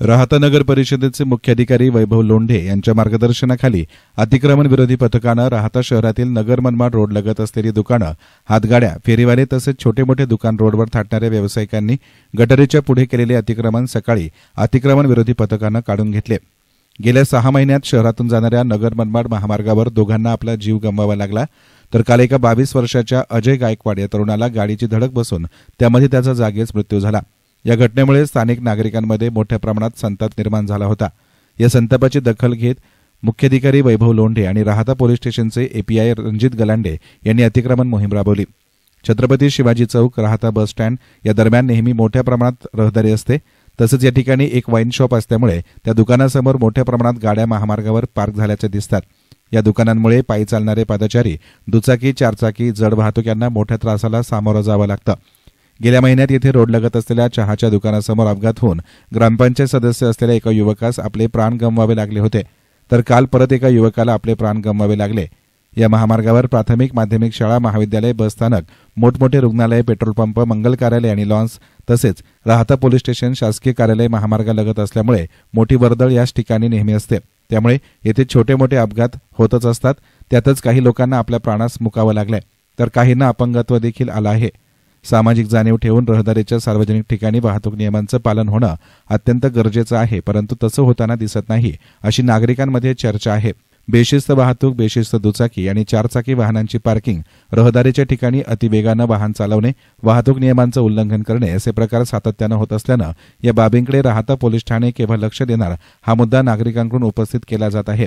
राहता नगर परिषदेचे मुख्याधिकारी वैभव लोंढे यांच्या मार्गदर्शनाखाली अतिक्रमण विरोधी पथकानं राहता शहरातील नगर मनमाड रोडलगत असलेली दुकानं, हातगाड्या, फेरीवाले तसेच छोटे मोठे दुकान रोडवर थाटणाऱ्या व्यावसायिकांनी गटरीच्या पुढे केलेले अतिक्रमण सकाळी अतिक्रमण विरोधी पथकानं काढून घेतले। गेल्या 6 महिन्यात शहरातून जाणाऱ्या नगर मनमाड महामार्गावर दोघांना आपला जीव गमवावा लागला, तर काल एका 22 वर्षाच्या अजय गायकवाड या तरुणाला गाडीची धडक बसून त्यामध्ये त्याचा जागीच मृत्यू झाला। या घटनेमुळे स्थानिक नागरिकांमध्ये मोठ्या प्रमाणात संताप निर्माण झाला होता। या संतापाची दखल घेत मुख्याधिकारी वैभव लोंढे आणि राहता पोलीस स्टेशनचे एपीआय रणजित गलांडे यांनी अतिक्रमण मोहीम राबवली। छत्रपती शिवाजी चौक, राहता बस स्टँड या दरम्यान नेहमी मोठ्या प्रमाणात रहदारी असते। तसंच या ठिकाणी एक वाईन शॉप असल्यामुळे त्या दुकानासमोर मोठ्या प्रमाणात गाड्या महामार्गावर पार्क झाल्याचे दिसतात। या दुकानांमुळे पायी चालणारे पादचारी, दुचाकी, चारचाकी, जड वाहतूक यांना मोठ्या त्रासाला सामोरं जावं लागतं। गेल्या महिन्यात येथे रोडलगत असलेल्या चहाच्या दुकानासमोर अपघात होऊन ग्रामपंचायत सदस्य असलेल्या एका युवकास आपले प्राण गमवावे लागले होते, तर काल परत एका युवकाला आपले प्राण गमवावे लागले। या महामार्गावर प्राथमिक, माध्यमिक शाळा, महाविद्यालय, बसस्थानक, मोठमोठे रुग्णालय, पेट्रोल पंप, मंगल कार्यालय आणि लॉन्स तसेच राहता पोलीस स्टेशन, शासकीय कार्यालय महामार्गालगत असल्यामुळे मोठी वर्दळ याच ठिकाणी नेहमी असते। त्यामुळे येथे छोटे मोठे अपघात होतच असतात। त्यातच काही लोकांना आपल्या प्राणास मुकावं लागलंय, तर काहींना अपंगत्व देखील आलं आहे। सामाजिक जाणीव ठेवून रहदारीच्या सार्वजनिक ठिकाणी वाहतूक नियमांचं पालन होणं अत्यंत गरजेचं आहे, परंतु तसं होताना दिसत नाही, अशी नागरिकांमध्ये चर्चा आहे। बेशिस्त वाहतूक, बेशिस्त दुचाकी आणि चारचाकी वाहनांची पार्किंग, रहदारीच्या ठिकाणी अतिवेगानं वाहन चालवणे, वाहतूक नियमांचं उल्लंघन करणे असे प्रकार सातत्यानं होत असल्यानं या बाबींकडे राहता पोलीस ठाणे केव्हा लक्ष देणार, हा मुद्दा नागरिकांकडून उपस्थित केला जात आहे।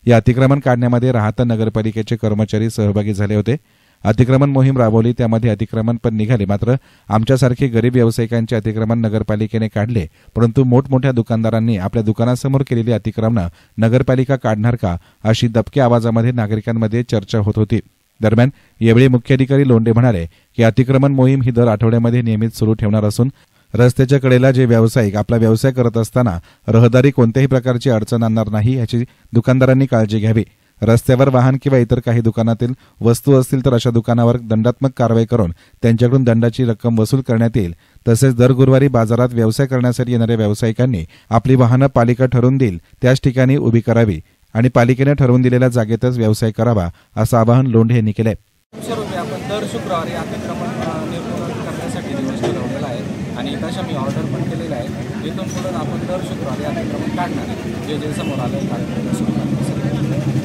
या अतिक्रमण काढण्यामध्ये राहता नगरपालिकेचे कर्मचारी सहभागी झाले होते। अतिक्रमण मोहीम राबवली, त्यामध्ये अतिक्रमण पण निघाले, मात्र आमच्यासारखे गरीब व्यावसायिकांचे अतिक्रमण नगरपालिकेने काढले, परंतु मोठमोठ्या दुकानदारांनी आपल्या दुकानासमोर केलेली अतिक्रमणं नगरपालिका काढणार का, अशी दबक्या आवाजामध्ये नागरिकांमध्ये चर्चा होत होती। दरम्यान यावेळी मुख्याधिकारी लोंढे म्हणाले की अतिक्रमण मोहीम ही दर आठवड्यामध्ये नियमित सुरू ठेवणार असून रस्त्याच्या कडेला जे व्यावसायिक आपला व्यवसाय करत असताना रहदारी कोणत्याही प्रकारची अडचण आणणार नाही, याची दुकानदारांनी काळजी घ्यावी। रस्त्यावर वाहन किंवा इतर काही दुकानातील वस्तू असतील तर अशा दुकानावर दंडात्मक कारवाई करून त्यांच्याकडून दंडाची रक्कम वसूल करण्यात येईल। तसेच दर गुरुवारी बाजारात व्यवसाय करण्यासाठी येणाऱ्या व्यावसायिकांनी आपली वाहनं पालिका ठरवून देईल त्याच ठिकाणी उभी करावी आणि पालिकेने ठरवून दिलेल्या जागेतच व्यवसाय करावा, असं आवाहन लोंढे यांनी केले। आपण दर शुक्रवारी अतिक्रमण निर्मूलन करण्यासाठी दिवस ठरवलेला आहे आणि तशा मी ऑर्डर पण केलेला आहे। इथून पुढे आपण दर शुक्रवारी अतिक्रमण काढणार आहे, जे समोर आलं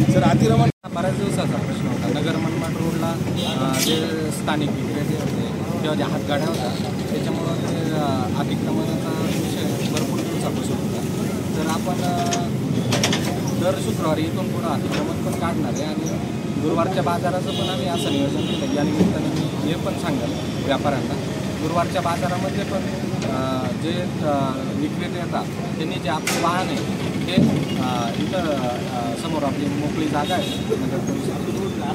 सर। अतिक्रमण बऱ्याच दिवसाचा प्रश्न होता। नगर मनमाड रोडला जे स्थानिक विक्रेते होते किंवा ज्या हातगाड्या होत्या, त्याच्यामुळं ते अतिक्रमणाचा विषय भरपूर दिवसापासून होता। तर आपण दर शुक्रवारी इथून पुढं अतिक्रमण पण काढणार आहे आणि गुरुवारच्या बाजाराचं पण आम्ही असं नियोजन केलं। या निमित्ताने मी हे पण सांगाल व्यापाऱ्यांना, गुरुवारच्या बाजारामध्ये पण जे विक्रेते येतात त्यांनी जे आपले वाहन आहे ते इथं समोर आपली मोकळी जागा आहे नगर परिषद,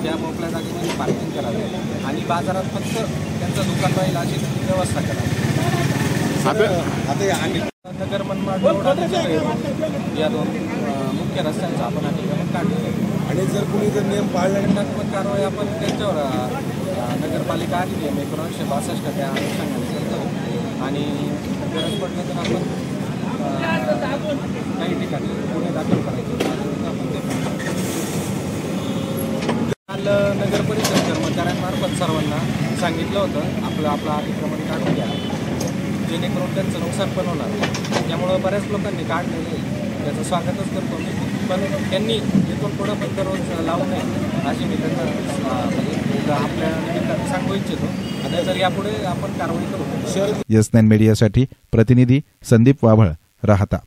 त्या मोकळ्या जागेमध्ये पार्किंग करावी आणि बाजारात फक्त त्यांचं दुकान राहील अशी व्यवस्था करावी। नगर मनमाड रोड या 2 मुख्य रस्त्यांचं आपण अतिक्रमण काढलं आणि जर कुणी जर नियम पाळला दंडात्मक कारवाई आपण त्यांच्यावर नगरपालिका अधिनियम 1962 त्या अनुषंगाने करतो आणि गरज पडलं तर आपण काही ठिकाणी गुन्हे दाखल करायचे आपण ते काल नगर परिषद कर्मचाऱ्यांमार्फत सर्वांना सांगितलं होतं आपलं अतिक्रमण काढून घ्या, जेणेकरून त्यांचं नुकसान पण होणार। त्यामुळं बऱ्याच लोकांनी काढलेले, त्याचं स्वागतच करतो मी, पण त्यांनी इथून पुढं पण दररोज लावू नये अशी मी त्यांना आपल्या निमित्ताने सांगू इच्छितो। आणि जर यापुढे आपण कारवाई करू। YES9 मीडियासाठी प्रतिनिधी संदीप वावळ, राहता।